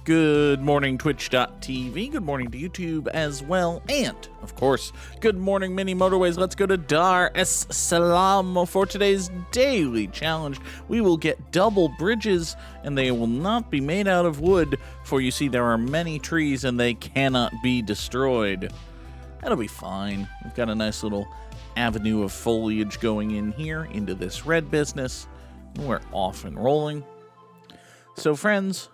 Good morning, Twitch.tv. Good morning to YouTube as well. And, of course, good morning, Mini Motorways. Let's go to Dar es Salaam for today's daily challenge. We will get double bridges, and they will not be made out of wood, for you see there are many trees and they cannot be destroyed. That'll be fine. We've got a nice little avenue of foliage going in here into this red business. We're off and rolling. So, friends,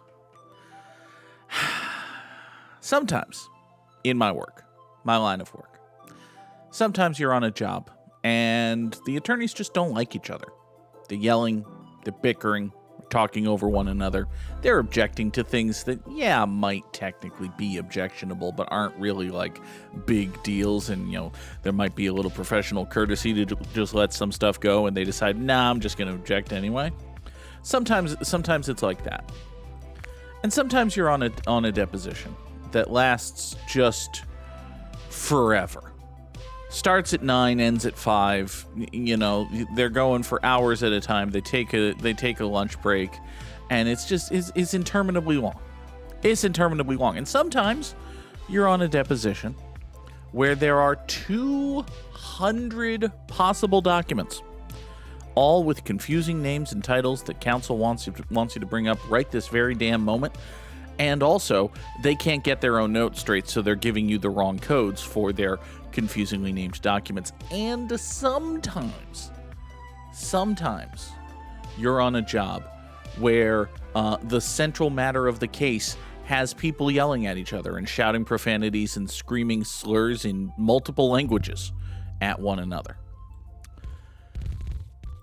sometimes in my work, my line of work, sometimes you're on a job and the attorneys just don't like each other. They're yelling, they're bickering, talking over one another. They're objecting to things that, yeah, might technically be objectionable, but aren't really like big deals. And, you know, there might be a little professional courtesy to just let some stuff go, and they decide, nah, I'm just going to object anyway. Sometimes it's like that. And sometimes you're on a deposition that lasts just forever. Starts at 9, ends at 5. You know, they're going for hours at a time. They take a lunch break, and it's interminably long. It's interminably long. And sometimes you're on a deposition where there are 200 possible documents, all with confusing names and titles that counsel wants you to bring up right this very damn moment. And also, they can't get their own notes straight, so they're giving you the wrong codes for their confusingly named documents. And sometimes you're on a job where the central matter of the case has people yelling at each other and shouting profanities and screaming slurs in multiple languages at one another.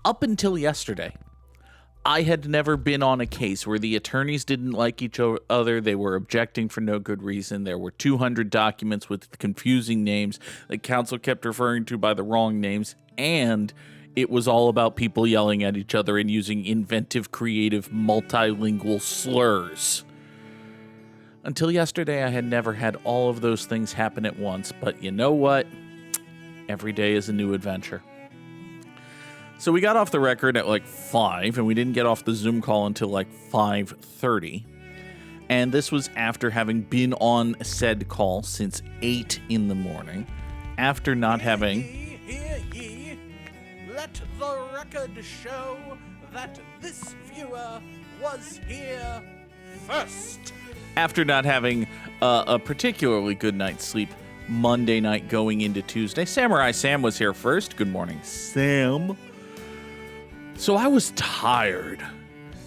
Up until yesterday, I had never been on a case where the attorneys didn't like each other. They were objecting for no good reason. There were 200 documents with confusing names that counsel kept referring to by the wrong names. And it was all about people yelling at each other and using inventive, creative, multilingual slurs. Until yesterday, I had never had all of those things happen at once. But you know what? Every day is a new adventure. So we got off the record at like 5, and we didn't get off the Zoom call until like 5:30. And this was after having been on said call since 8 in the morning, after not having... Hear ye, let the record show that this viewer was here first. After not having a particularly good night's sleep Monday night going into Tuesday. Samurai Sam was here first. Good morning, Sam. So I was tired.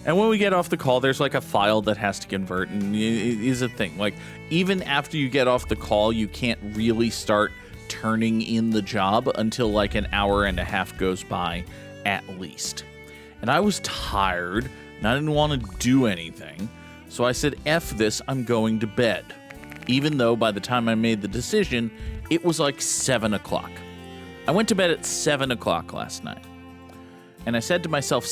And when we get off the call, there's like a file that has to convert, and it is a thing. Like, even after you get off the call, you can't really start turning in the job until like an hour and a half goes by at least. And I was tired, and I didn't want to do anything. So I said, F this, I'm going to bed. Even though by the time I made the decision, it was like 7 o'clock. I went to bed at 7 o'clock last night. And I said to myself,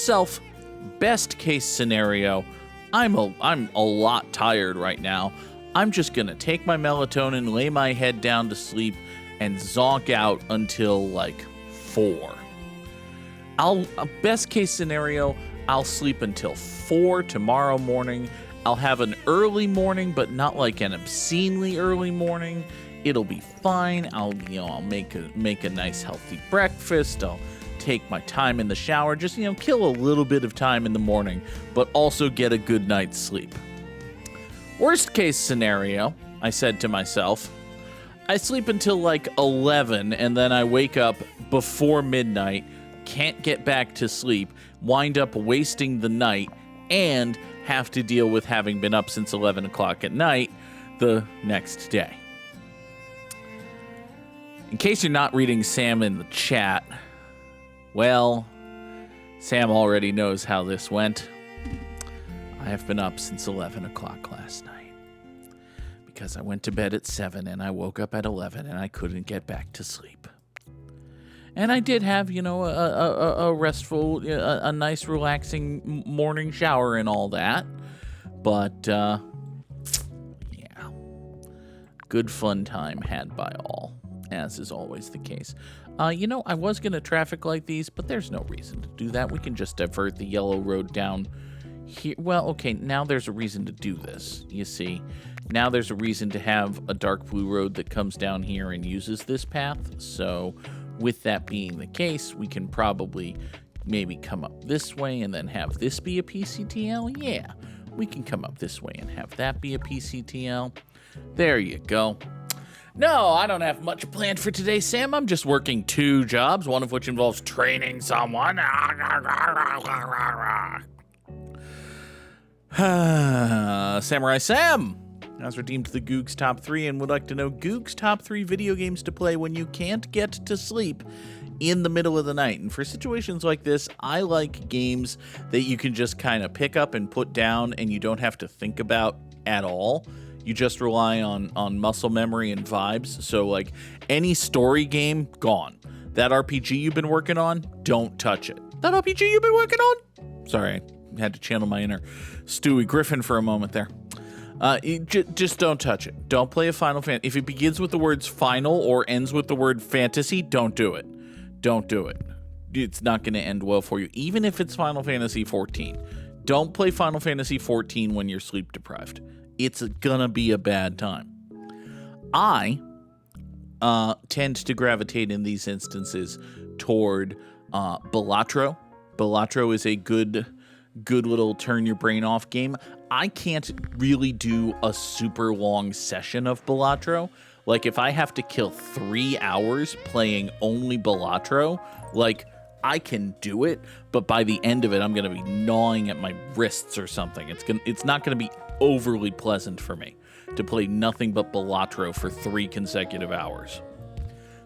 best case scenario, I'm a lot tired right now. I'm just going to take my melatonin, lay my head down to sleep, and zonk out until like 4. Best case scenario, I'll sleep until 4 tomorrow morning. I'll have an early morning, but not like an obscenely early morning. It'll be fine. I'll make a nice healthy breakfast. I'll take my time in the shower, just, kill a little bit of time in the morning, but also get a good night's sleep. Worst case scenario, I said to myself, I sleep until like 11, and then I wake up before midnight, can't get back to sleep, wind up wasting the night, and have to deal with having been up since 11 o'clock at night the next day. In case you're not reading Sam in the chat, well, Sam already knows how this went. I have been up since 11 o'clock last night because I went to bed at 7 and I woke up at 11 and I couldn't get back to sleep. And I did have, a restful, a nice relaxing morning shower and all that. But, yeah, good fun time had by all, as is always the case. I was going to traffic light these, but there's no reason to do that. We can just divert the yellow road down here. Well, okay, now there's a reason to do this, you see. Now there's a reason to have a dark blue road that comes down here and uses this path. So with that being the case, we can probably maybe come up this way and then have this be a PCTL. Yeah, we can come up this way and have that be a PCTL. There you go. No, I don't have much planned for today, Sam. I'm just working 2 jobs, one of which involves training someone. Samurai Sam has redeemed the Goog's top 3 and would like to know Goog's top 3 video games to play when you can't get to sleep in the middle of the night. And for situations like this, I like games that you can just kind of pick up and put down and you don't have to think about at all. You just rely on muscle memory and vibes. So like any story game, gone. That RPG you've been working on, don't touch it. That RPG you've been working on? Sorry, I had to channel my inner Stewie Griffin for a moment there. Just don't touch it. Don't play a Final Fantasy. If it begins with the words final or ends with the word fantasy, don't do it. Don't do it. It's not going to end well for you, even if it's Final Fantasy 14. Don't play Final Fantasy 14 when you're sleep deprived. It's gonna be a bad time. I tend to gravitate in these instances toward Balatro. Balatro is a good little turn your brain off game. I can't really do a super long session of Balatro. Like if I have to kill 3 hours playing only Balatro, like I can do it, but by the end of it, I'm gonna be gnawing at my wrists or something. It's not gonna be overly pleasant for me to play nothing but Balatro for 3 consecutive hours.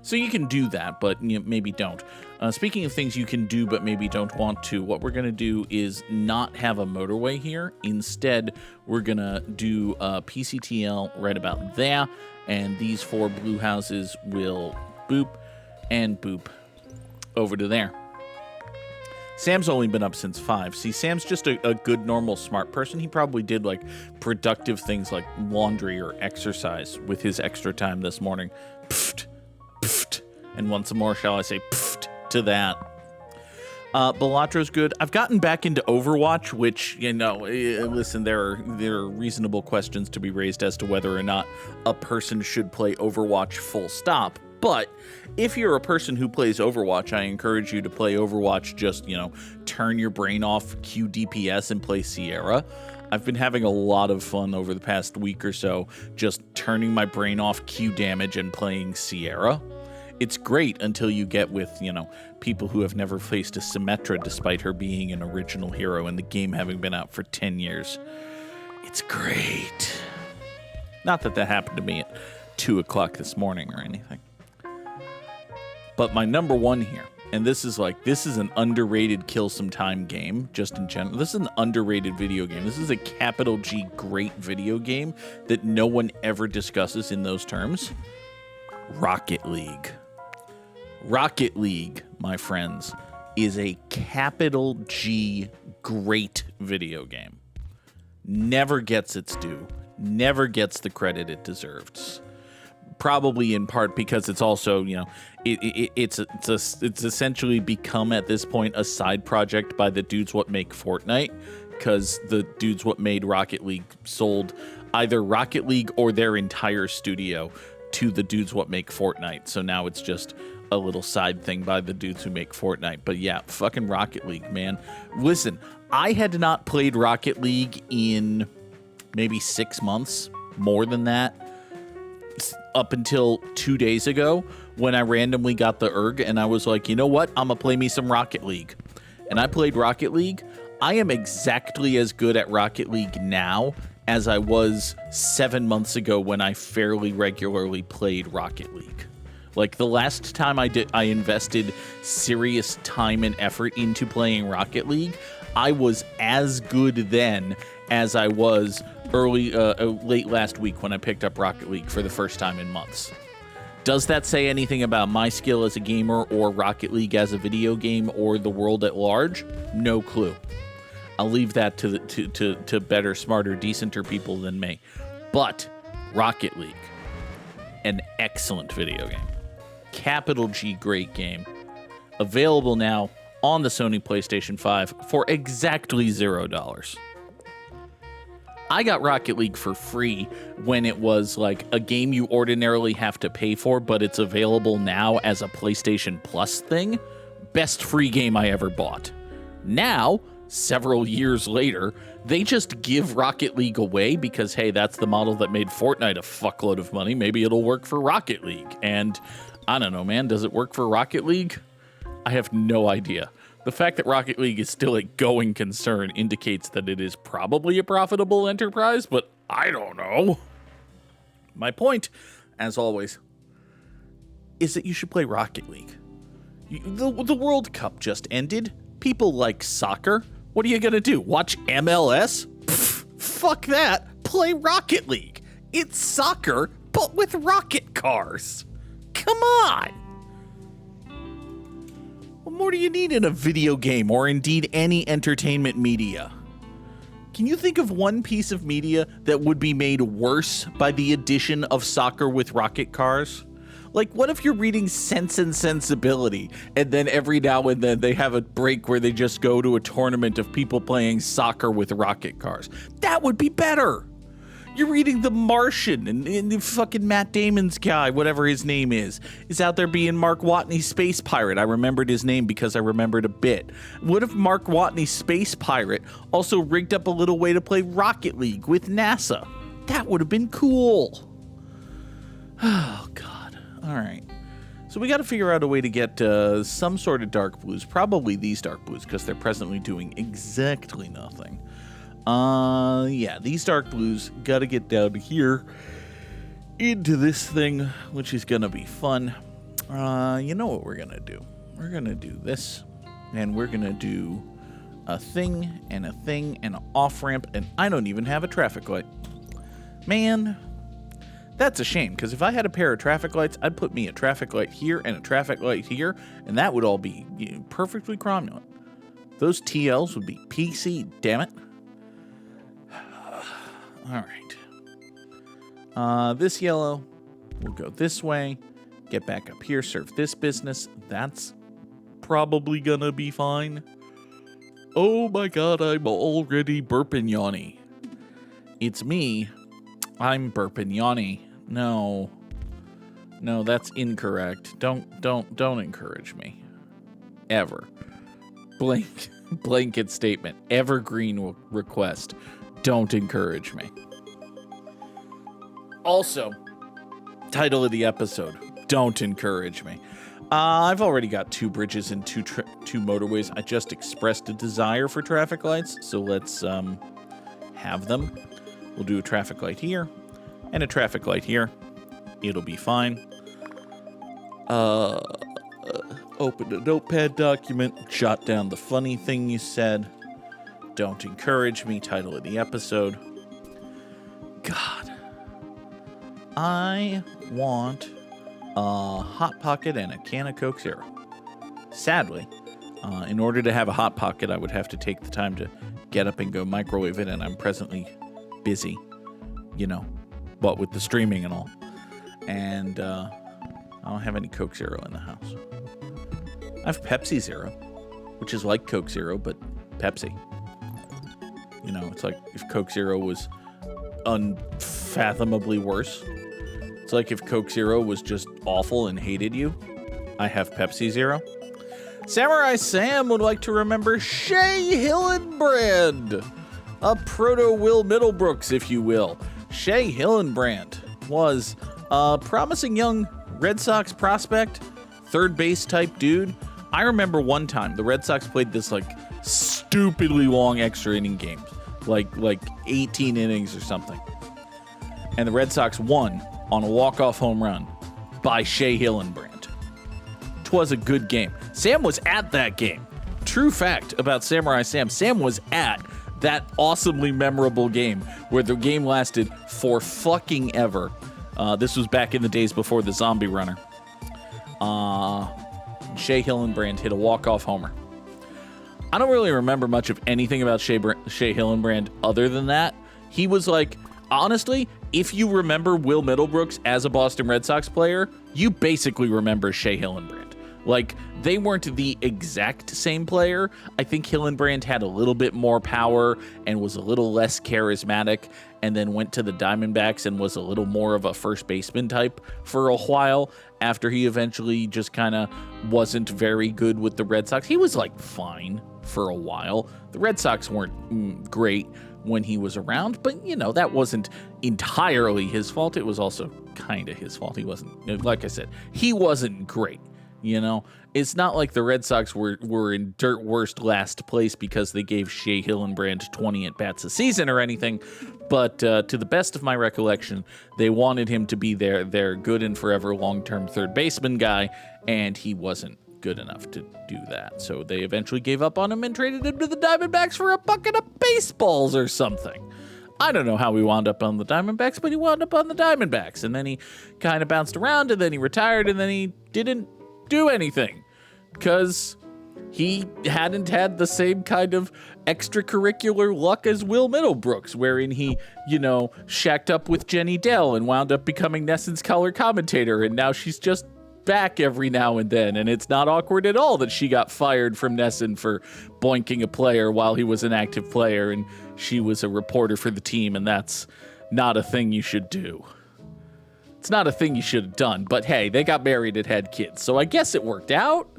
So you can do that, but maybe don't. Speaking of things you can do but maybe don't want to, what we're going to do is not have a motorway here. Instead, we're going to do a PCTL right about there, and these 4 blue houses will boop and boop over to there. Sam's only been up since 5. See, Sam's just a good, normal, smart person. He probably did, like, productive things like laundry or exercise with his extra time this morning. Pfft, pfft, and once more shall I say pfft to that. Balatro's good. I've gotten back into Overwatch, which, listen, there are reasonable questions to be raised as to whether or not a person should play Overwatch full stop. But if you're a person who plays Overwatch, I encourage you to play Overwatch, just, turn your brain off, cue DPS, and play Sierra. I've been having a lot of fun over the past week or so, just turning my brain off, cue damage, and playing Sierra. It's great until you get with, people who have never faced a Symmetra despite her being an original hero and the game having been out for 10 years. It's great. Not that happened to me at 2 o'clock this morning or anything. But my number 1 here, and this is an underrated kill some time game, just in general. This is an underrated video game. This is a capital G great video game that no one ever discusses in those terms. Rocket League. Rocket League, my friends, is a capital G great video game. Never gets its due. Never gets the credit it deserves. Probably in part because it's also, it's essentially become at this point a side project by the dudes what make Fortnite, because the dudes what made Rocket League sold either Rocket League or their entire studio to the dudes what make Fortnite. So now it's just a little side thing by the dudes who make Fortnite. But yeah, fucking Rocket League, man. Listen, I had not played Rocket League in maybe 6 months, more than that, up until 2 days ago when I randomly got the ERG and I was like, you know what? I'm going to play me some Rocket League. And I played Rocket League. I am exactly as good at Rocket League now as I was 7 months ago when I fairly regularly played Rocket League. Like the last time I invested serious time and effort into playing Rocket League, I was as good then as I was late last week when I picked up Rocket League for the first time in months. Does that say anything about my skill as a gamer or Rocket League as a video game or the world at large? No clue. I'll leave that to better, smarter, decenter people than me. But Rocket League, an excellent video game. Capital G great game. Available now on the Sony PlayStation 5 for exactly $0. I got Rocket League for free when it was like a game you ordinarily have to pay for, but it's available now as a PlayStation Plus thing. Best free game I ever bought. Now, several years later, they just give Rocket League away because, hey, that's the model that made Fortnite a fuckload of money. Maybe it'll work for Rocket League. And I don't know, man. Does it work for Rocket League? I have no idea. The fact that Rocket League is still a going concern indicates that it is probably a profitable enterprise, but I don't know. My point, as always, is that you should play Rocket League. The World Cup just ended. People like soccer. What are you going to do? Watch MLS? Pfft, fuck that. Play Rocket League. It's soccer, but with rocket cars. Come on. What more do you need in a video game or indeed any entertainment media? Can you think of one piece of media that would be made worse by the addition of soccer with rocket cars? Like, what if you're reading Sense and Sensibility, and then every now and then they have a break where they just go to a tournament of people playing soccer with rocket cars? That would be better. You're reading The Martian, and the fucking Matt Damon's guy, whatever his name is out there being Mark Watney Space Pirate. I remembered his name because I remembered a bit. What if Mark Watney Space Pirate also rigged up a little way to play Rocket League with NASA? That would have been cool. Oh, God. All right. So we got to figure out a way to get some sort of dark blues, probably these dark blues, because they're presently doing exactly nothing. Yeah, these dark blues got to get down here into this thing, which is going to be fun. You know what we're going to do? We're going to do this, and we're going to do a thing and an off-ramp, and I don't even have a traffic light. Man, that's a shame, because if I had a pair of traffic lights, I'd put me a traffic light here and a traffic light here, and that would all be perfectly cromulent. Those TLs would be PC, damn it. All right. This yellow will go this way. Get back up here, serve this business. That's probably gonna be fine. Oh my God, I'm already burping yawny. It's me. I'm burping yawny. No, that's incorrect. Don't encourage me. Ever. Blanket statement. Evergreen request. Don't encourage me. Also, title of the episode, don't encourage me. I've already got 2 bridges and two motorways. I just expressed a desire for traffic lights, so let's have them. We'll do a traffic light here and a traffic light here. It'll be fine. Open a notepad document, jot down the funny thing you said. Don't encourage me, title of the episode. God. I want a Hot Pocket and a can of Coke Zero. Sadly, in order to have a Hot Pocket, I would have to take the time to get up and go microwave it, and I'm presently busy, what with the streaming and all. And I don't have any Coke Zero in the house. I have Pepsi Zero, which is like Coke Zero, but Pepsi. It's like if Coke Zero was unfathomably worse. It's like if Coke Zero was just awful and hated you. I have Pepsi Zero. Samurai Sam would like to remember Shea Hillenbrand, a proto-Will Middlebrooks, if you will. Shea Hillenbrand was a promising young Red Sox prospect, third base type dude. I remember one time the Red Sox played this stupidly long extra inning game, like 18 innings or something. And the Red Sox won on a walk-off home run by Shea Hillenbrand. 'Twas a good game. Sam was at that game. True fact about Samurai Sam. Sam was at that awesomely memorable game where the game lasted for fucking ever. This was back in the days before the zombie runner. Shea Hillenbrand hit a walk-off homer. I don't really remember much of anything about Shea Hillenbrand other than that. He was honestly, if you remember Will Middlebrooks as a Boston Red Sox player, you basically remember Shea Hillenbrand. Like, they weren't the exact same player. I think Hillenbrand had a little bit more power and was a little less charismatic, and then went to the Diamondbacks and was a little more of a first baseman type for a while after he eventually just kind of wasn't very good with the Red Sox. He was, like, fine for a while. The Red Sox weren't great when he was around, but, you know, that wasn't entirely his fault. It was also kind of his fault. He wasn't, like I said, he wasn't great. You know, it's not like the Red Sox were in dirt worst last place because they gave Shea Hillenbrand 20 at-bats a season or anything, but to the best of my recollection, they wanted him to be their good and forever long-term third baseman guy, and he wasn't good enough to do that. So they eventually gave up on him and traded him to the Diamondbacks for a bucket of baseballs or something. I don't know how he wound up on the Diamondbacks, but he wound up on the Diamondbacks, and then he kind of bounced around, and then he retired, and then he didn't do anything because he hadn't had the same kind of extracurricular luck as Will Middlebrooks, wherein he, you know, shacked up with Jenny Dell and wound up becoming Nesson's color commentator, and now she's just back every now and then, and it's not awkward at all that she got fired from Nesson for boinking a player while he was an active player, and she was a reporter for the team, and that's not a thing you should do. It's not a thing you should have done, but hey, they got married and had kids, so I guess it worked out,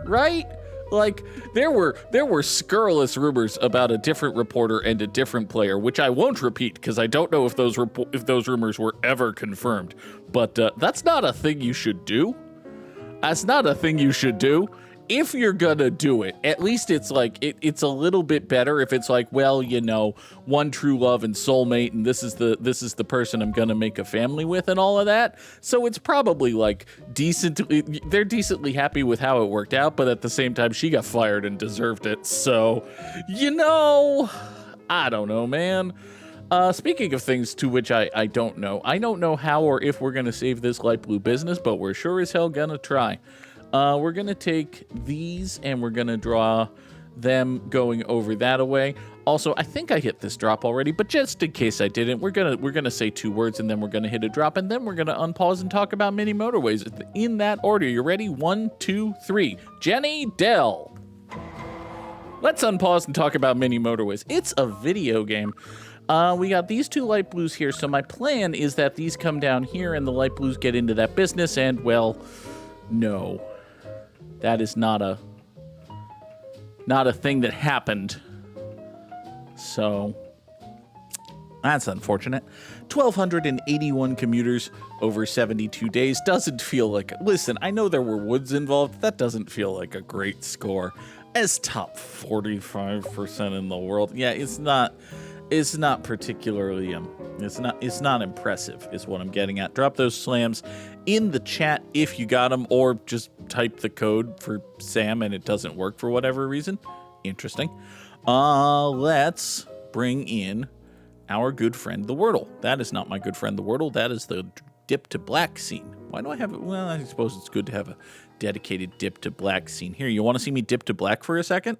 right? Like, there were scurrilous rumors about a different reporter and a different player, which I won't repeat because I don't know if those rumors were ever confirmed. But that's not a thing you should do. That's not a thing you should do. If you're gonna do it, at least it's like it's a little bit better if it's like, well, you know, one true love and soulmate, and this is the person I'm gonna make a family with and all of that. So it's probably like they're decently happy with how it worked out, but at the same time she got fired and deserved it. So, you know, I don't know, man. Speaking of things to which I don't know how or if we're gonna save this light blue business, but we're sure as hell gonna try. We're going to take these and we're going to draw them going over that away. Also, I think I hit this drop already, but just in case I didn't, we're going to say 2 words and then we're going to hit a drop and then we're going to unpause and talk about mini motorways in that order. You ready? 1, 2, 3. Jenny Dell. Let's unpause and talk about mini motorways. It's a video game. We got these 2 light blues here. So my plan is that these come down here and the light blues get into that business and, well, no. That is not a thing that happened. So that's unfortunate. 1,281 commuters over 72 days doesn't feel like... Listen, I know there were woods involved. That doesn't feel like a great score. As top 45% in the world. Yeah, it's not particularly... It's not impressive, is what I'm getting at. Drop those slams in the chat if you got them, or just type the code for Sam and it doesn't work for whatever reason. Interesting. Let's bring in our good friend, the Wordle. That is not my good friend, the Wordle. That is the dip to black scene. Why do I have it? Well, I suppose it's good to have a dedicated dip to black scene. Here, you want to see me dip to black for a second?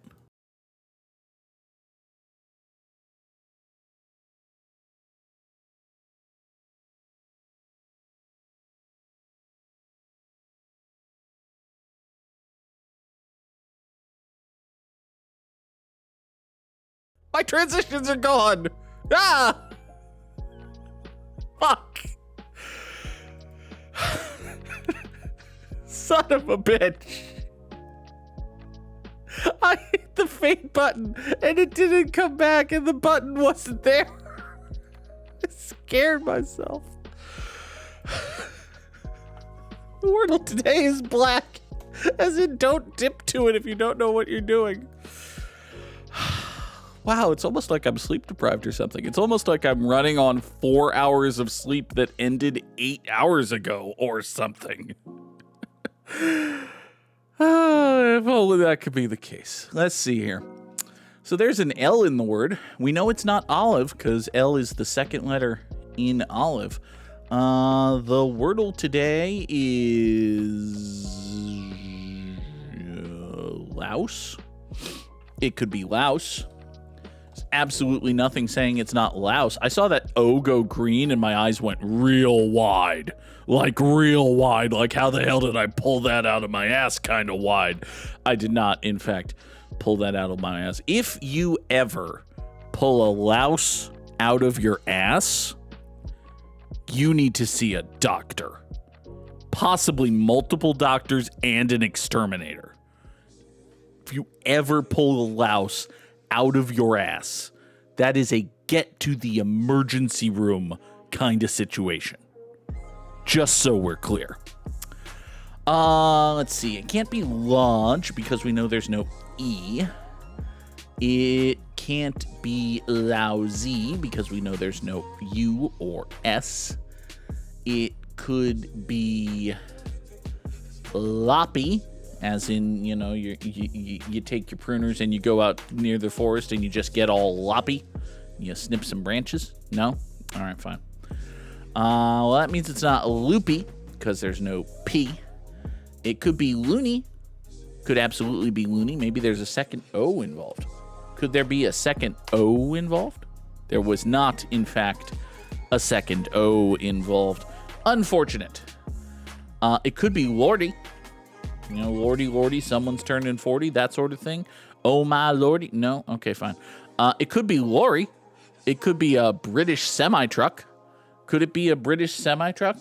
My transitions are gone. Ah! Fuck. Son of a bitch. I hit the fade button and it didn't come back and the button wasn't there. I scared myself. The Wordle today is black. As in, don't dip to it if you don't know what you're doing. Wow, it's almost like I'm sleep deprived or something. It's almost like I'm running on 4 hours of sleep that ended 8 hours ago or something. If only that could be the case. Let's see here. So there's an L in the word. We know it's not olive because L is the second letter in olive. The Wordle today is louse. It could be louse. There's absolutely nothing saying it's not louse. I saw that O go green and my eyes went real wide. Like real wide. Like how the hell did I pull that out of my ass kind of wide? I did not, in fact, pull that out of my ass. If you ever pull a louse out of your ass, you need to see a doctor. Possibly multiple doctors and an exterminator. If you ever pull a louse out of your ass, that is a get to the emergency room kind of situation. Just so we're clear. Let's see. It can't be large because we know there's no E. It can't be lousy because we know there's no U or S. It could be loppy, as in, you know, you take your pruners and you go out near the forest and you just get all loppy. You snip some branches. No? All right, fine. Well, that means it's not loopy because there's no P. It could be loony. Could absolutely be loony. Maybe there's a second O involved. Could there be a second O involved? There was not, in fact, a second O involved. Unfortunate. It could be lordy. You know, lordy, someone's turning 40, that sort of thing. Oh, my lordy. No? Okay, fine. It could be lorry. It could be a British semi-truck. Could it be a British semi-truck?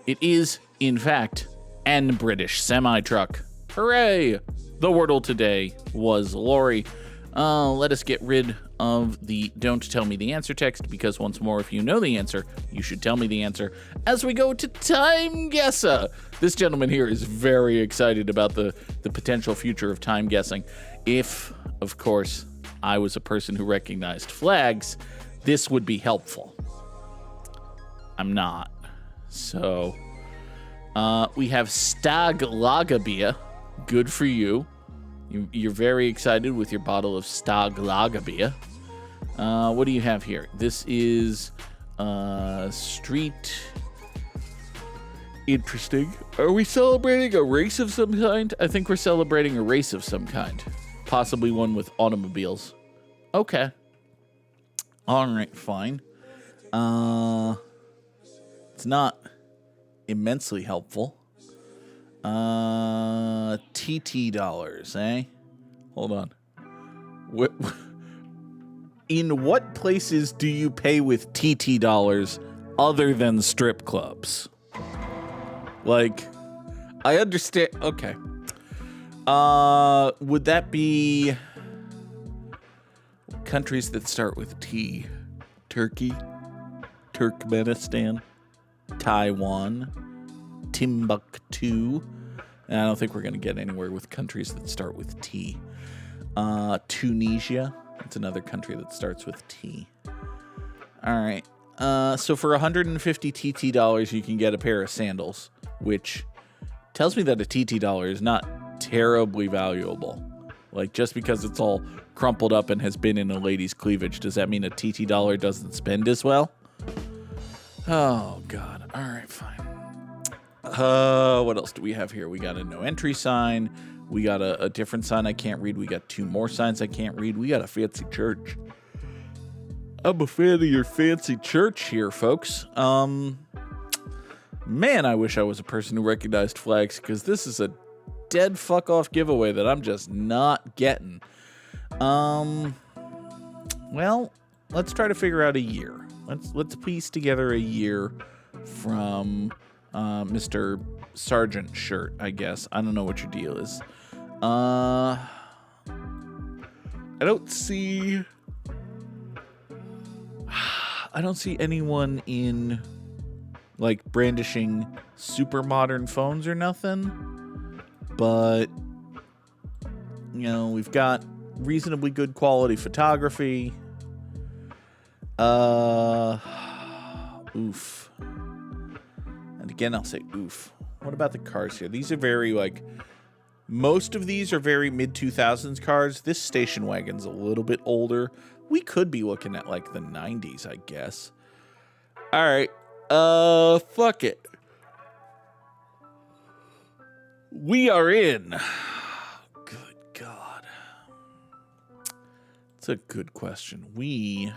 It is, in fact, an British semi-truck. Hooray! The wordle today was lorry. Let us get rid of the don't tell me the answer text, because once more, if you know the answer, you should tell me the answer as we go to Time Guesser. This gentleman here is very excited about the potential future of time guessing. If, of course, I was a person who recognized flags, this would be helpful. I'm not. So, we have Stag Lagerbier. Good for you. You're very excited with your bottle of Stag Lagerbier. What do you have here? This is street. Interesting. Are we celebrating a race of some kind? I think we're celebrating a race of some kind. Possibly one with automobiles. Okay. All right, fine. It's not immensely helpful. TT dollars, eh? Hold on. In what places do you pay with TT dollars other than strip clubs? Like, I understand. Okay. Would that be countries that start with T? Turkey, Turkmenistan, Taiwan, Timbuktu. And I don't think we're going to get anywhere with countries that start with T. Tunisia. It's another country that starts with T. All right. So for 150 TT dollars, you can get a pair of sandals, which tells me that a TT dollar is not terribly valuable. Like, just because it's all crumpled up and has been in a lady's cleavage, does that mean a TT dollar doesn't spend as well? Oh, God. All right, fine. What else do we have here? We got a no entry sign. We got a different sign I can't read. We got two more signs I can't read. We got a fancy church. I'm a fan of your fancy church here, folks. Man, I wish I was a person who recognized flags, because this is a dead fuck off giveaway that I'm just not getting. Well, let's try to figure out a year. Let's piece together a year from Mr. Sergeant Shirt, I guess. I don't know what your deal is. I don't see anyone in, like, brandishing super modern phones or nothing. But, you know, we've got reasonably good quality photography. Oof. And again, I'll say oof. What about the cars here? These are very, like, most of these are very mid-2000s cars. This station wagon's a little bit older. We could be looking at, like, the 90s, I guess. All right. Fuck it. We are in. Good God. It's a good question. We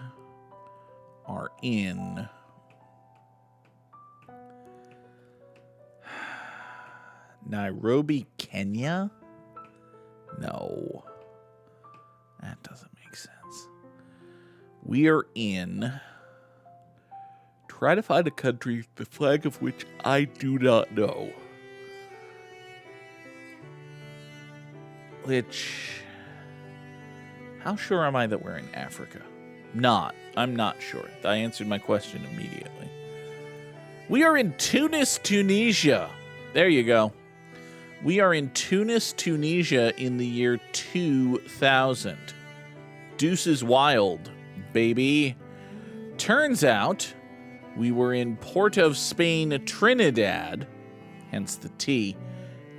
are in Nairobi, Kenya? No. That doesn't make sense. We are in... Try to find a country, the flag of which I do not know. Which... How sure am I that we're in Africa? I'm not sure. I answered my question immediately. We are in Tunis, Tunisia. There you go. We are in Tunis, Tunisia in the year 2000. Deuces wild, baby. Turns out we were in Port of Spain, Trinidad, hence the T,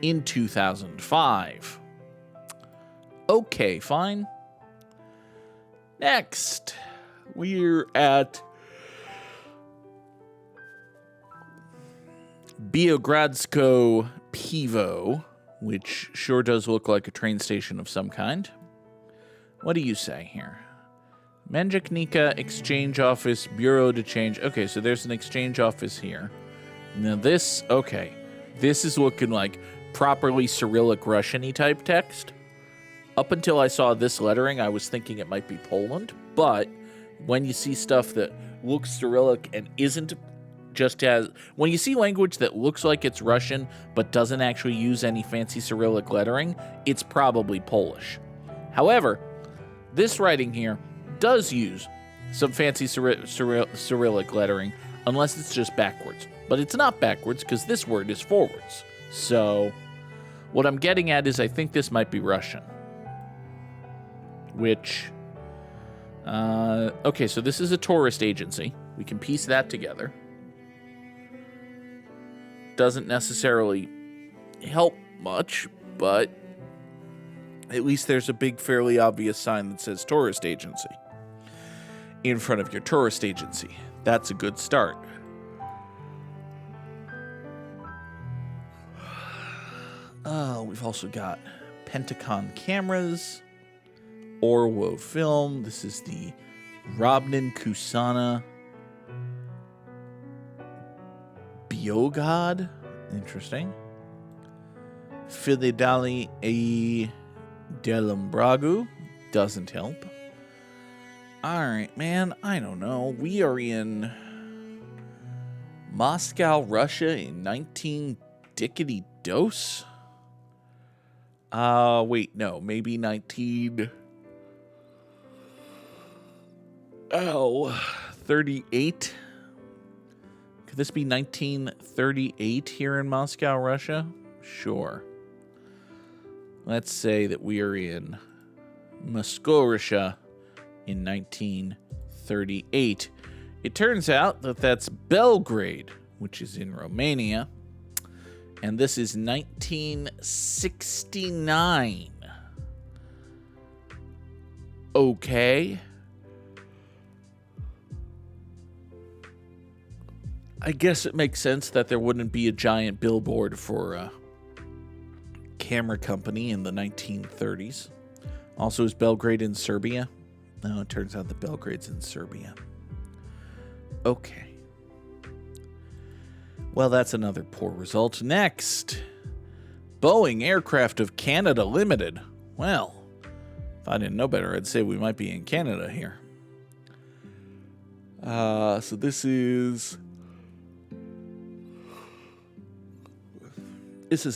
in 2005. Okay, fine. Next, we're at Biogradsko Pivo, which sure does look like a train station of some kind. What do you say here? Menjiknika Exchange Office, Bureau de Change. Okay, so there's an exchange office here. Now this, okay. This is looking like properly Cyrillic Russian-y type text. Up until I saw this lettering, I was thinking it might be Poland. But when you see stuff that looks Cyrillic and isn't just as... When you see language that looks like it's Russian but doesn't actually use any fancy Cyrillic lettering, it's probably Polish. However, this writing here does use some fancy Cyrillic lettering, unless it's just backwards. But it's not backwards because this word is forwards. So what I'm getting at is I think this might be Russian. Which, okay, so this is a tourist agency. We can piece that together. Doesn't necessarily help much, but at least there's a big, fairly obvious sign that says tourist agency in front of your tourist agency. That's a good start. We've also got Pentacon cameras. Orwo film. This is the Robnin Kusana Biogod. Interesting. Filidali A Delambragu. Doesn't help. Alright, man. I don't know. We are in Moscow, Russia in 19 Dickety Dose? Wait, no. Maybe 19... 38? Could this be 1938 here in Moscow, Russia? Sure. Let's say that we are in Moscow, Russia in 1938. It turns out that that's Belgrade, which is in Romania. And this is 1969. Okay. I guess it makes sense that there wouldn't be a giant billboard for a camera company in the 1930s. Also, is Belgrade in Serbia? No, it turns out that Belgrade's in Serbia. Okay. Well, that's another poor result. Next, Boeing Aircraft of Canada Limited. Well, if I didn't know better, I'd say we might be in Canada here. So this is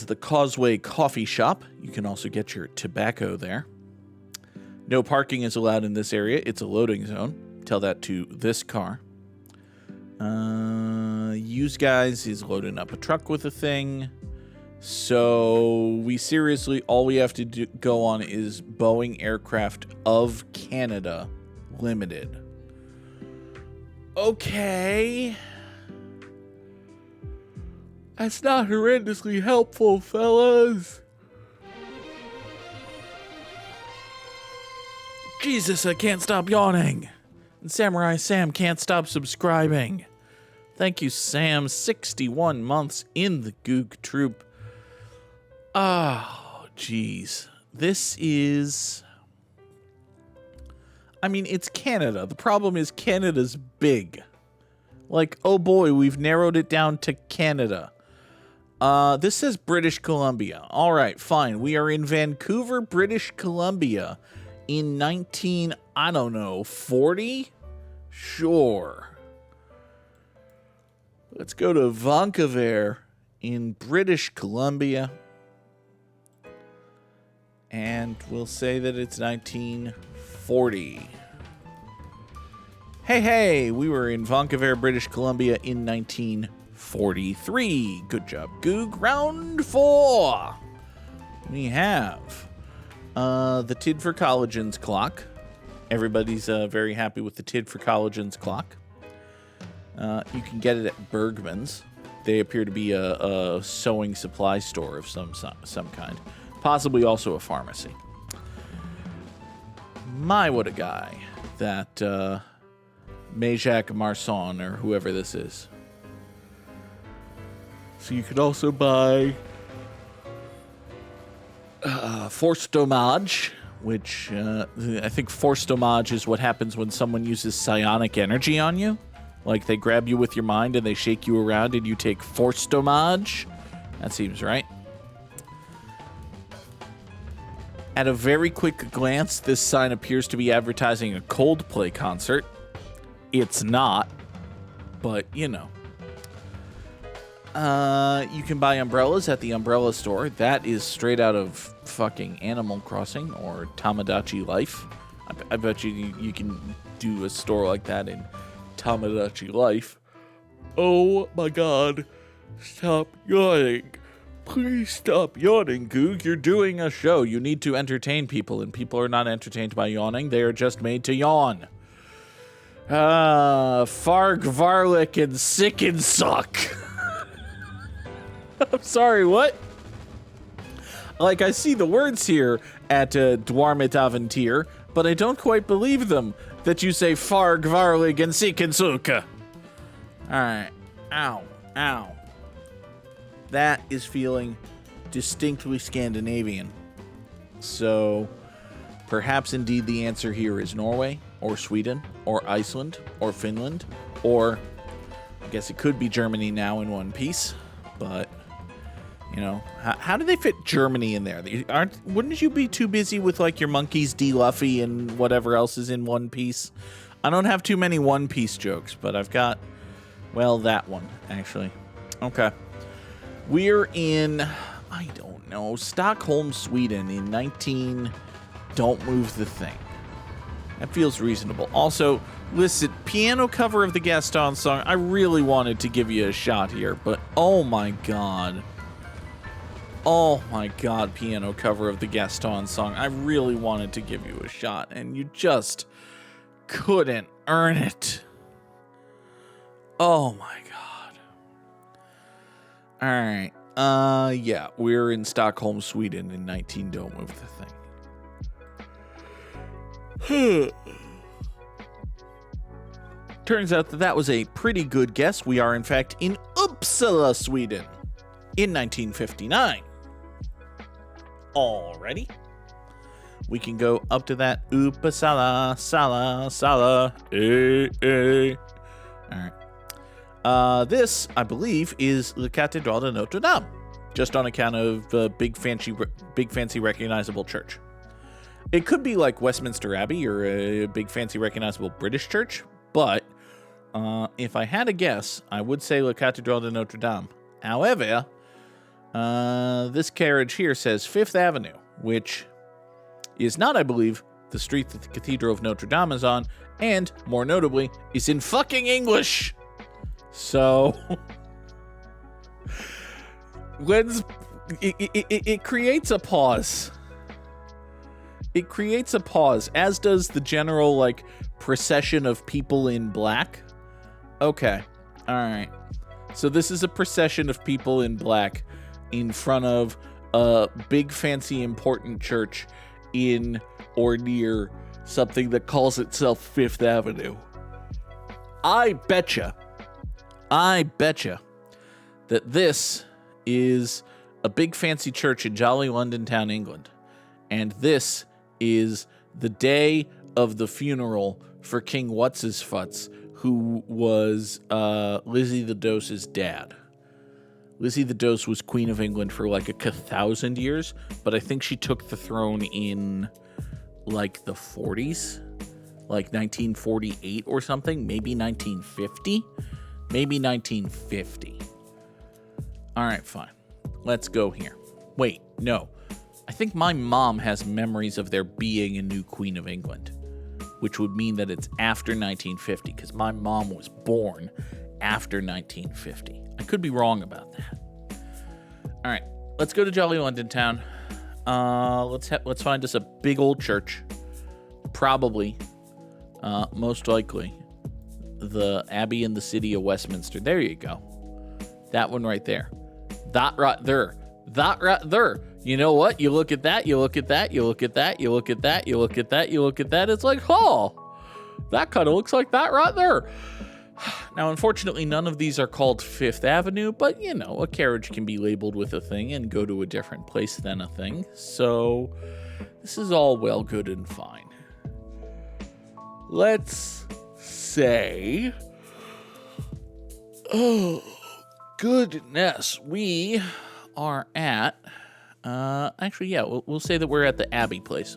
the Causeway Coffee Shop. You can also get your tobacco there. No parking is allowed in this area. It's a loading zone. Tell that to this car. Use Guys is loading up a truck with a thing. So we seriously, all we have to go on is Boeing Aircraft of Canada Limited. Okay. That's not horrendously helpful, fellas. Jesus, I can't stop yawning. And Samurai Sam can't stop subscribing. Thank you, Sam. 61 months in the Goog troop. Oh, jeez. This is I mean, it's Canada. The problem is Canada's big. Like, oh boy, we've narrowed it down to Canada. This says British Columbia. All right, fine. We are in Vancouver, British Columbia in 40? Sure. Let's go to Vancouver in British Columbia. And we'll say that it's 1940. Hey, we were in Vancouver, British Columbia in 1943. Good job, Goog. Round 4. We have the Tid for Collagens clock. Everybody's very happy with the Tid for Collagens clock. You can get it at Bergman's. They appear to be a sewing supply store of some kind. Possibly also a pharmacy. What a guy. That Majak Marsan, or whoever this is. So you could also buy forced homage, which I think forced homage is what happens when someone uses psionic energy on you. Like they grab you with your mind and they shake you around and you take forced homage. That seems right. At a very quick glance, this sign appears to be advertising a Coldplay concert. It's not, but you know. You can buy umbrellas at the umbrella store. That is straight out of fucking Animal Crossing or Tamagotchi Life. I bet you can do a store like that in Tamagotchi Life. Oh my god. Stop yawning. Please stop yawning, Goog. You're doing a show. You need to entertain people, and people are not entertained by yawning. They are just made to yawn. Farg, Varlic, and Sick and Suck. I'm sorry, what? Like, I see the words here at Dwarmit Aventir, but I don't quite believe them that you say Farg, Varlig, and Sick and Suck. Alright. Ow. That is feeling distinctly Scandinavian. So, perhaps indeed the answer here is Norway, or Sweden, or Iceland, or Finland, or I guess it could be Germany now in one piece, but, you know, how do they fit Germany in there? Wouldn't you be too busy with, like, your monkeys, D. Luffy, and whatever else is in One Piece? I don't have too many One Piece jokes, but I've got, well, that one, actually. Okay. We're in, I don't know, Stockholm, Sweden in Don't Move the Thing. That feels reasonable. Also, listen, piano cover of the Gaston song. I really wanted to give you a shot here, but oh my god. Oh my god, piano cover of the Gaston song. I really wanted to give you a shot, and you just couldn't earn it. Oh my god. Alright. Yeah, we're in Stockholm, Sweden in Don't Move the Thing. Turns out that was a pretty good guess. We are, in fact, in Uppsala, Sweden in 1959. Alrighty. We can go up to that. Uppsala, Sala. Alright. This, I believe, is La Cathédrale de Notre Dame, just on account of big fancy recognizable church. It could be like Westminster Abbey or a big fancy recognizable British church, but if I had a guess, I would say La Cathédrale de Notre Dame. However, this carriage here says Fifth Avenue, which is not, I believe, the street that the Cathedral of Notre Dame is on, and, more notably, is in fucking English. So, it creates a pause. It creates a pause, as does the general, like, procession of people in black. Okay, alright. So this is a procession of people in black in front of a big, fancy, important church in or near something that calls itself Fifth Avenue. I betcha that this is a big fancy church in jolly London town, England. And this is the day of the funeral for King What's-His-Futs, who was Lizzie the Dose's dad. Lizzie the Dose was Queen of England for like 1,000 years, but I think she took the throne in like the 40s, like 1948 or something, maybe 1950. Maybe 1950. All right, fine. Let's go here. Wait, no. I think my mom has memories of there being a new Queen of England, which would mean that it's after 1950, because my mom was born after 1950. I could be wrong about that. All right, let's go to Jolly London Town. Let's find us a big old church. Probably, most likely, the Abbey in the City of Westminster. There you go. That one right there. That right there. That right there. You know what? You look at that, you look at that, you look at that, you look at that, you look at that, you look at that. It's like, oh, that kind of looks like that right there. Now, unfortunately, none of these are called Fifth Avenue, but, you know, a carriage can be labeled with a thing and go to a different place than a thing. So this is all well, good, and fine. Let's say, oh, goodness, we are at, actually, yeah, we'll say that we're at the Abbey place.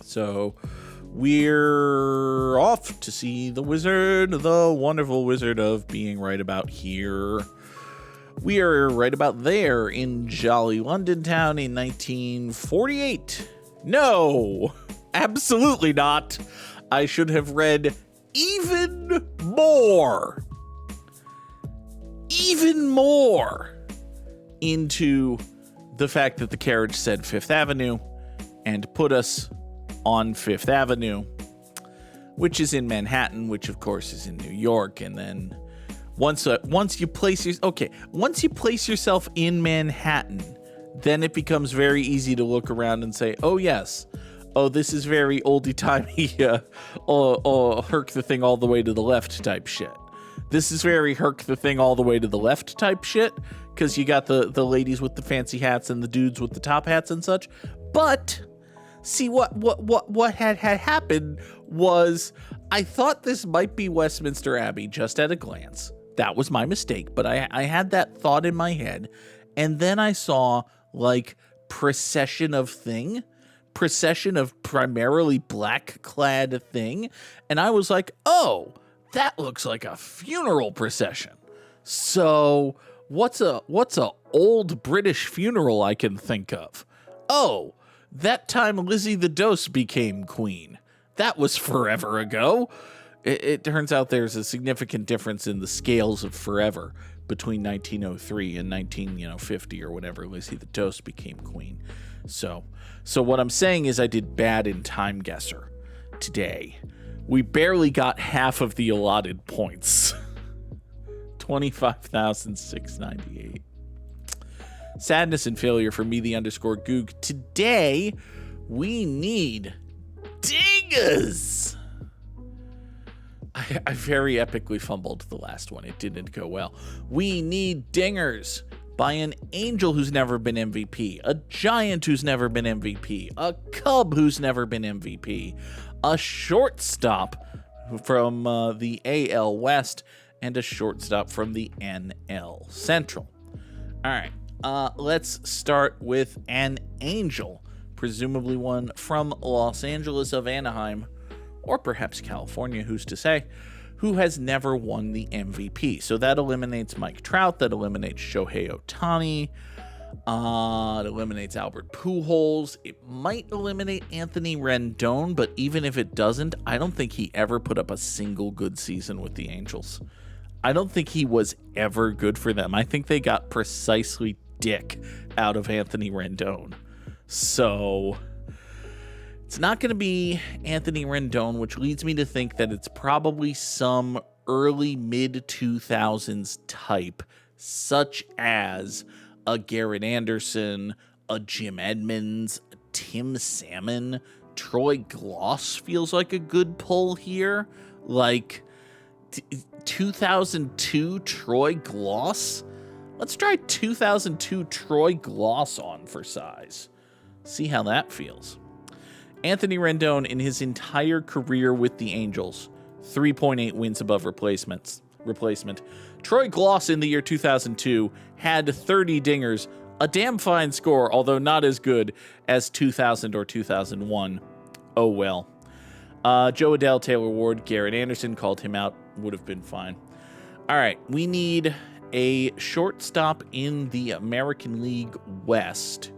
So we're off to see the wizard, the wonderful wizard of being right about here. We are right about there in Jolly London Town in 1948. No, absolutely not. I should have read even more into the fact that the carriage said Fifth Avenue and put us on Fifth Avenue, which is in Manhattan, which of course is in New York. And then once you place yourself in Manhattan, then it becomes very easy to look around and say, oh yes, oh, this is very oldie-timey, herk the thing all the way to the left type shit. This is very herk the thing all the way to the left type shit, because you got the ladies with the fancy hats and the dudes with the top hats and such. But see, what had happened was I thought this might be Westminster Abbey just at a glance. That was my mistake, but I had that thought in my head, and then I saw like procession of primarily black-clad thing, and I was like, oh, that looks like a funeral procession. So what's a old British funeral I can think of? Oh, that time Lizzie the Dose became queen. That was forever ago. It turns out there's a significant difference in the scales of forever between 1903 and 1950 or whenever Lizzie the Dose became queen. So what I'm saying is I did bad in Time Guesser today. We barely got half of the allotted points. 25,698. Sadness and failure for me, the _Goog. Today, we need dingers. I very epically fumbled the last one. It didn't go well. We need dingers by an angel who's never been MVP, a giant who's never been MVP, a cub who's never been MVP, a shortstop from the AL West, and a shortstop from the NL Central. All right, let's start with an angel, presumably one from Los Angeles of Anaheim, or perhaps California, who's to say, who has never won the MVP. So that eliminates Mike Trout, that eliminates Shohei Ohtani, it eliminates Albert Pujols. It might eliminate Anthony Rendon, but even if it doesn't, I don't think he ever put up a single good season with the Angels. I don't think he was ever good for them. I think they got precisely dick out of Anthony Rendon. So it's not going to be Anthony Rendon, which leads me to think that it's probably some early mid-2000s type, such as a Garrett Anderson, a Jim Edmonds, Tim Salmon. Troy Gloss feels like a good pull here. Like 2002 Troy Gloss? Let's try 2002 Troy Gloss on for size. See how that feels. Anthony Rendon, in his entire career with the Angels, 3.8 wins above replacement. Troy Gloss in the year 2002 had 30 dingers, a damn fine score, although not as good as 2000 or 2001. Oh well. Joe Adele, Taylor Ward, Garrett Anderson called him out. Would have been fine. All right, we need a shortstop in the American League West.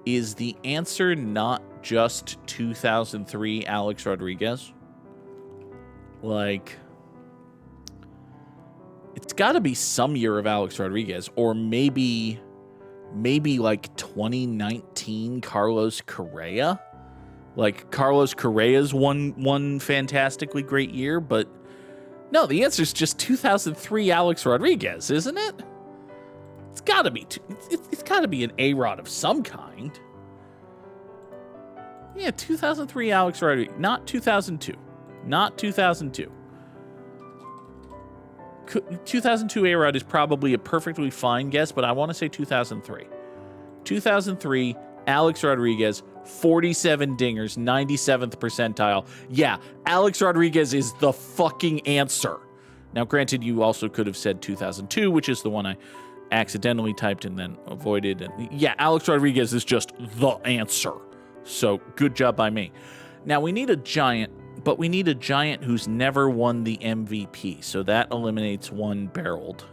Is the answer not just 2003 Alex Rodriguez? Like, it's got to be some year of Alex Rodriguez, or maybe like 2019 Carlos Correa. Like, Carlos Correa's one fantastically great year, but no, the answer is just 2003 Alex Rodriguez, isn't it? It's got to be. It's got to be an A-Rod of some kind. Yeah, 2003 Alex Rodriguez, not 2002. Not 2002. 2002 A-Rod is probably a perfectly fine guess, but I want to say 2003. 2003 Alex Rodriguez, 47 dingers, 97th percentile. Yeah, Alex Rodriguez is the fucking answer. Now, granted, you also could have said 2002, which is the one I accidentally typed and then avoided. And yeah, Alex Rodriguez is just the answer. So, good job by me. Now, we need a giant, but we need a giant who's never won the MVP. So that eliminates one barreled.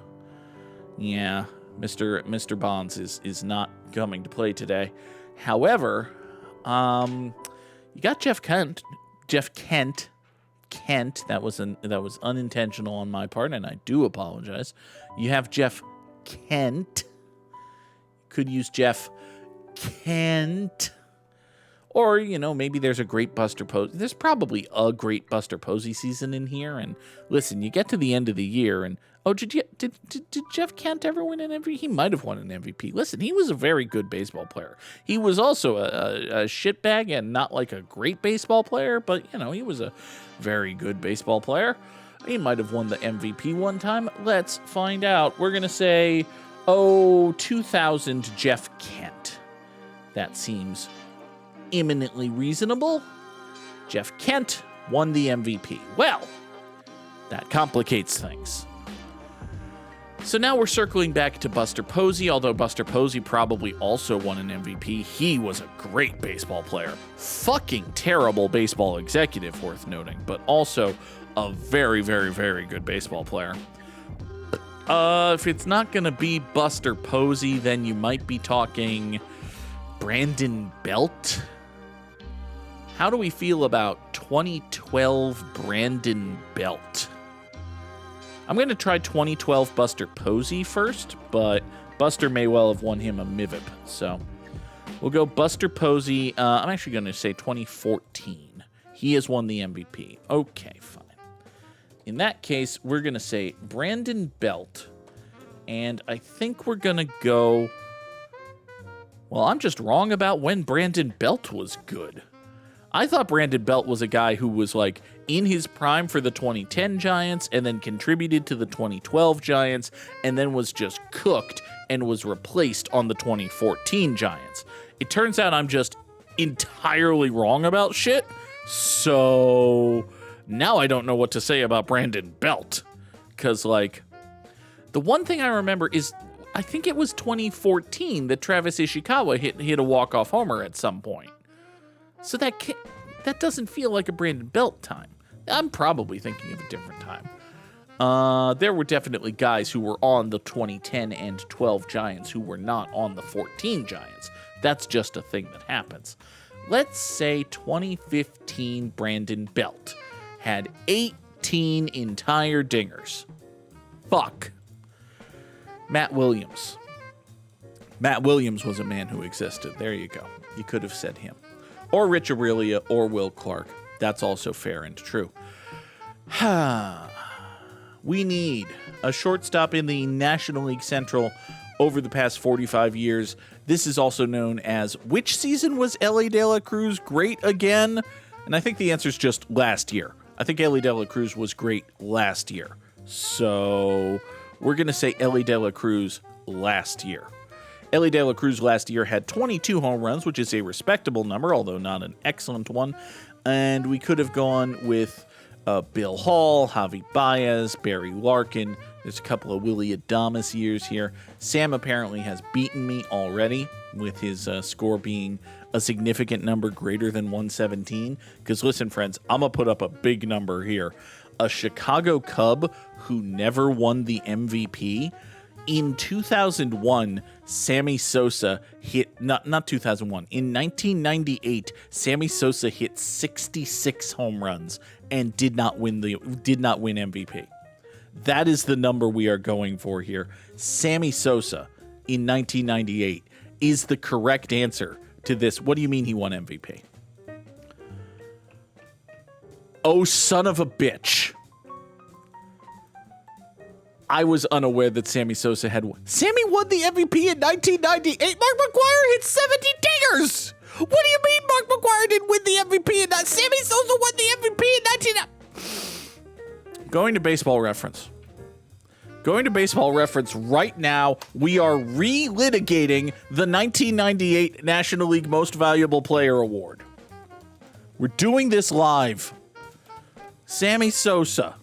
Yeah, Mr. Bonds is not coming to play today. However, you got Jeff Kent. That was unintentional on my part, and I do apologize. You have Jeff Kent. Could use Jeff Kent. Or, maybe there's a great Buster Posey. There's probably a great Buster Posey season in here. And listen, you get to the end of the year and, did Jeff Kent ever win an MVP? He might have won an MVP. Listen, he was a very good baseball player. He was also a shitbag and not like a great baseball player, but, he was a very good baseball player. He might have won the MVP one time. Let's find out. We're going to say, 2000 Jeff Kent. That seems imminently reasonable. Jeff Kent won the MVP. Well, that complicates things. So now we're circling back to Buster Posey, although Buster Posey probably also won an MVP. He was a great baseball player. Fucking terrible baseball executive, worth noting, but also a very, very, very good baseball player. If it's not going to be Buster Posey, then you might be talking Brandon Belt. How do we feel about 2012 Brandon Belt? I'm going to try 2012 Buster Posey first, but Buster may well have won him a MIVIP. So we'll go Buster Posey. I'm actually going to say 2014. He has won the MVP. Okay, fine. In that case, we're going to say Brandon Belt. And I think we're going to go... Well, I'm just wrong about when Brandon Belt was good. I thought Brandon Belt was a guy who was like in his prime for the 2010 Giants and then contributed to the 2012 Giants and then was just cooked and was replaced on the 2014 Giants. It turns out I'm just entirely wrong about shit. So now I don't know what to say about Brandon Belt. Because, the one thing I remember is I think it was 2014 that Travis Ishikawa hit a walk-off homer at some point. So that doesn't feel like a Brandon Belt time. I'm probably thinking of a different time. There were definitely guys who were on the 2010 and 12 Giants who were not on the 14 Giants. That's just a thing that happens. Let's say 2015 Brandon Belt had 18 entire dingers. Fuck. Matt Williams. Matt Williams was a man who existed. There you go. You could have said him. Or Rich Aurelia or Will Clark. That's also fair and true. We need a shortstop in the National League Central over the past 45 years. This is also known as, which season was Elly De La Cruz great again? And I think the answer is just last year. I think Elly De La Cruz was great last year. So we're going to say Elly De La Cruz last year. Ellie De La Cruz last year had 22 home runs, which is a respectable number, although not an excellent one. And we could have gone with Bill Hall, Javi Baez, Barry Larkin. There's a couple of Willie Adames years here. Sam apparently has beaten me already with his score being a significant number greater than 117. Because listen, friends, I'm going to put up a big number here. A Chicago Cub who never won the MVP. In 2001, Sammy Sosa hit, not 2001, in 1998, Sammy Sosa hit 66 home runs and did not win MVP. That is the number we are going for here. Sammy Sosa in 1998 is the correct answer to this. What do you mean he won MVP? Oh, son of a bitch. I was unaware that Sammy Sosa had won. Sammy won the MVP in 1998. Mark McGwire hit 70 dingers. What do you mean Mark McGwire didn't win the MVP in that? Sammy Sosa won the MVP in 1990. Going to Baseball Reference right now, we are relitigating the 1998 National League Most Valuable Player Award. We're doing this live. Sammy Sosa.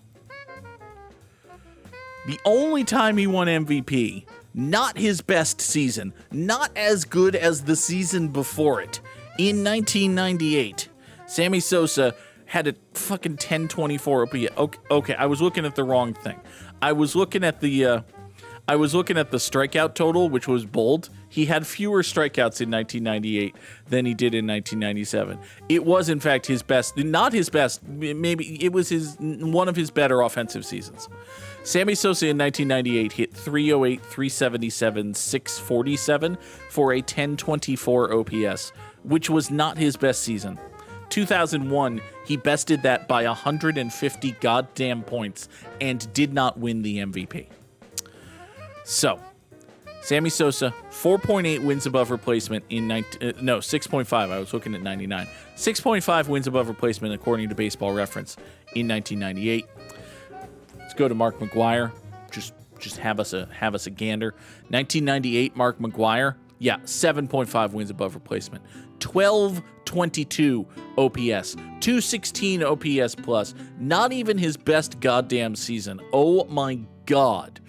The only time he won MVP, not his best season, not as good as the season before it. In 1998, Sammy Sosa had a fucking 1024 OPS. Okay, I was looking at the wrong thing. I was looking at the strikeout total, which was bold. He had fewer strikeouts in 1998 than he did in 1997. It was, in fact, his best, not his best, maybe it was one of his better offensive seasons. Sammy Sosa in 1998 hit 308, 377, 647 for a 1024 OPS, which was not his best season. 2001, he bested that by 150 goddamn points and did not win the MVP. So, Sammy Sosa, 4.8 wins above replacement in 6.5. I was looking at 99. 6.5 wins above replacement according to Baseball Reference in 1998. Let's go to Mark McGwire. Just have us a gander. 1998, Mark McGwire. Yeah, 7.5 wins above replacement. 1222 OPS. 216 OPS plus. Not even his best goddamn season. Oh my God.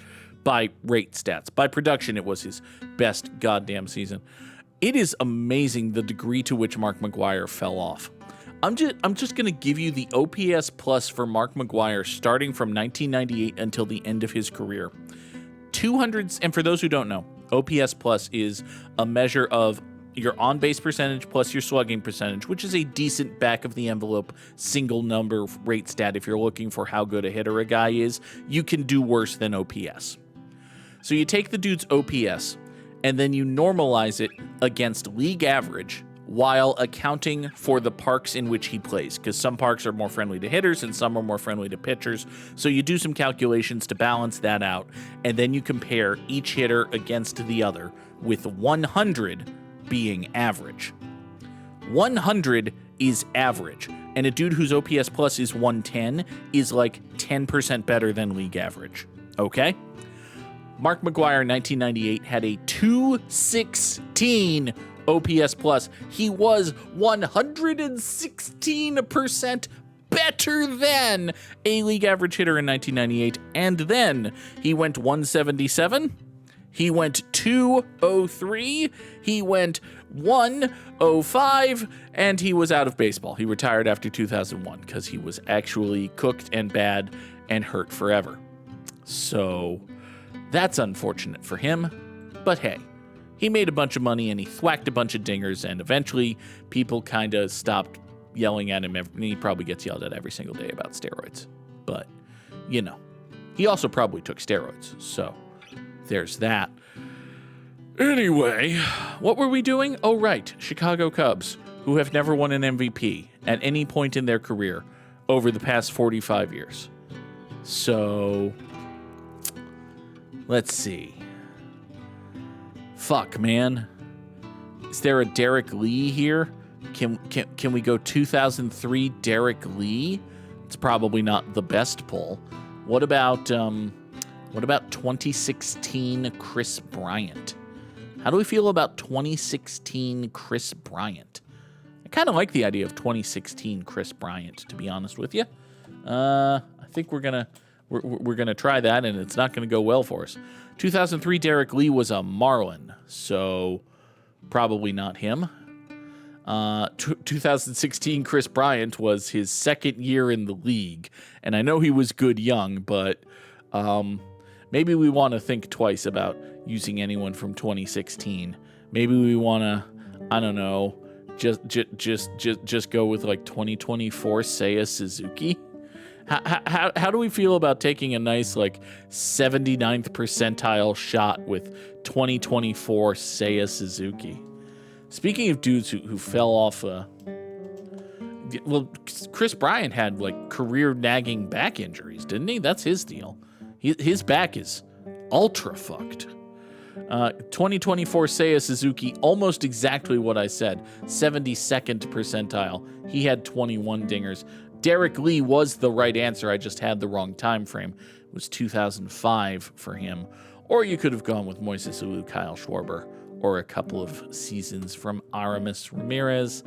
By rate stats. By production, it was his best goddamn season. It is amazing the degree to which Mark McGwire fell off. I'm just going to give you the OPS plus for Mark McGwire starting from 1998 until the end of his career. 200, and for those who don't know, OPS plus is a measure of your on-base percentage plus your slugging percentage, which is a decent back-of-the-envelope single number rate stat. If you're looking for how good a hitter a guy is, you can do worse than OPS. So you take the dude's OPS, and then you normalize it against league average while accounting for the parks in which he plays, because some parks are more friendly to hitters and some are more friendly to pitchers. So you do some calculations to balance that out, and then you compare each hitter against the other, with 100 being average. 100 is average, and a dude whose OPS plus is 110 is like 10% better than league average. Okay? Mark McGwire in 1998 had a 216 OPS plus. He was 116% better than a league average hitter in 1998. And then he went 177. He went 203. He went 105. And he was out of baseball. He retired after 2001 because he was actually cooked and bad and hurt forever. So that's unfortunate for him. But hey. He made a bunch of money and he thwacked a bunch of dingers, and eventually people kind of stopped yelling at him. He probably gets yelled at every single day about steroids. But, you know, he also probably took steroids. So there's that. Anyway, what were we doing? Oh, right. Chicago Cubs, who have never won an MVP at any point in their career over the past 45 years. So let's see. Fuck, man. Is there a Derek Lee here? Can we go 2003 Derek Lee? It's probably not the best pull. What about 2016 Chris Bryant? How do we feel about 2016 Chris Bryant? I kind of like the idea of 2016 Chris Bryant, to be honest with you. I think we're gonna try that, and it's not gonna go well for us. 2003 Derek Lee was a Marlin, so probably not him. 2016 Chris Bryant was his second year in the league, and I know he was good young, but maybe we want to think twice about using anyone from 2016. Maybe we want to, I don't know, just go with like 2024 Seiya Suzuki. How do we feel about taking a nice like 79th percentile shot with 2024 Seiya Suzuki? Speaking of dudes who fell off, well, Chris Bryant had like career nagging back injuries, didn't he? That's his deal. His back is ultra fucked. 2024 Seiya Suzuki, almost exactly what I said. 72nd percentile. He had 21 dingers. Derek Lee was the right answer. I just had the wrong time frame. It was 2005 for him. Or you could have gone with Moises Alou, Kyle Schwarber, or a couple of seasons from Aramis Ramirez.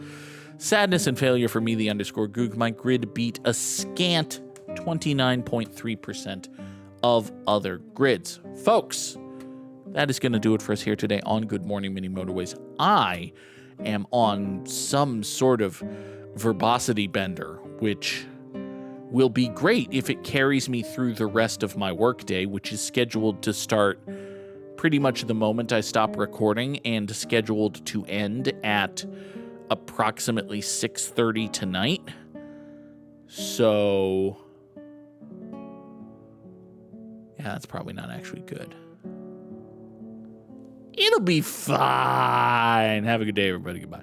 Sadness and failure for me, the underscore Goog. My grid beat a scant 29.3% of other grids. Folks, that is going to do it for us here today on Good Morning Mini Motorways. I am on some sort of verbosity bender, which will be great if it carries me through the rest of my workday, which is scheduled to start pretty much the moment I stop recording and scheduled to end at approximately 6:30 tonight. So, yeah, that's probably not actually good. It'll be fine. Have a good day, everybody. Goodbye.